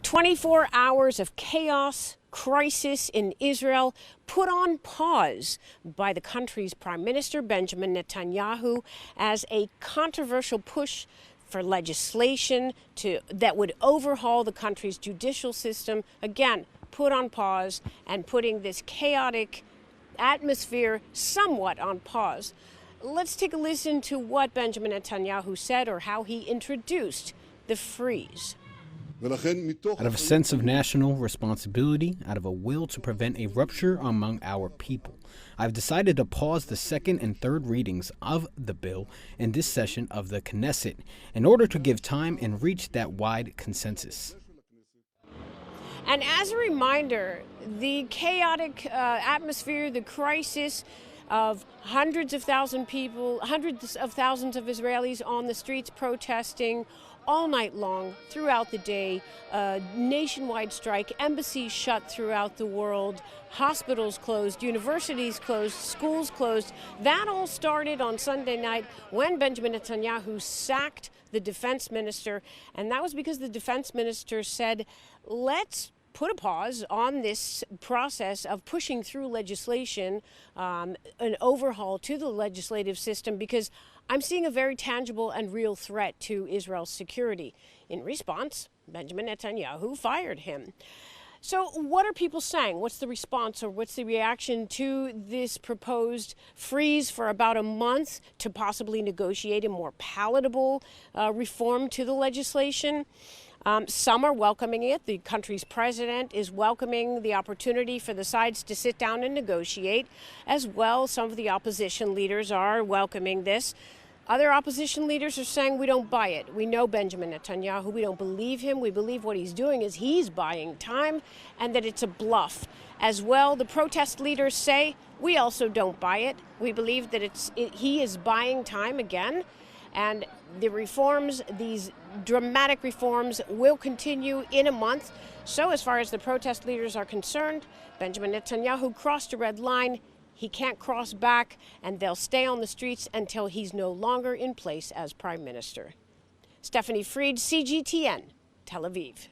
24 hours of chaos, crisis in Israel put on pause by the country's Prime Minister Benjamin Netanyahu as a controversial push for legislation that would overhaul the country's judicial system, again, put on pause and putting this chaotic atmosphere somewhat on pause. Let's take a listen to what Benjamin Netanyahu said or how he introduced the freeze. Out of a sense of national responsibility, out of a will to prevent a rupture among our people, I've decided to pause the second and third readings of the bill in this session of the Knesset in order to give time and reach that wide consensus. And as a reminder, the chaotic atmosphere, the crisis of hundreds of thousands of Israelis on the streets protesting all night long, throughout the day, nationwide strike, embassies shut throughout the world, hospitals closed, universities closed, schools closed. That all started on Sunday night when Benjamin Netanyahu sacked the defense minister, and that was because the defense minister said, let's put a pause on this process of pushing through legislation, an overhaul to the legislative system, because I'm seeing a very tangible and real threat to Israel's security. In response, Benjamin Netanyahu fired him. So what are people saying? What's the response or what's the reaction to this proposed freeze for about a month to possibly negotiate a more palatable reform to the legislation? Some are welcoming it. The country's president is welcoming the opportunity for the sides to sit down and negotiate. As well, some of the opposition leaders are welcoming this. Other opposition leaders are saying we don't buy it. We know Benjamin Netanyahu. We don't believe him. We believe what he's doing is he's buying time and that it's a bluff. As well, the protest leaders say we also don't buy it. We believe that he is buying time again. And the reforms, these dramatic reforms, will continue in a month. So as far as the protest leaders are concerned, Benjamin Netanyahu crossed a red line. He can't cross back, and they'll stay on the streets until he's no longer in place as Prime Minister. Stephanie Fried, CGTN, Tel Aviv.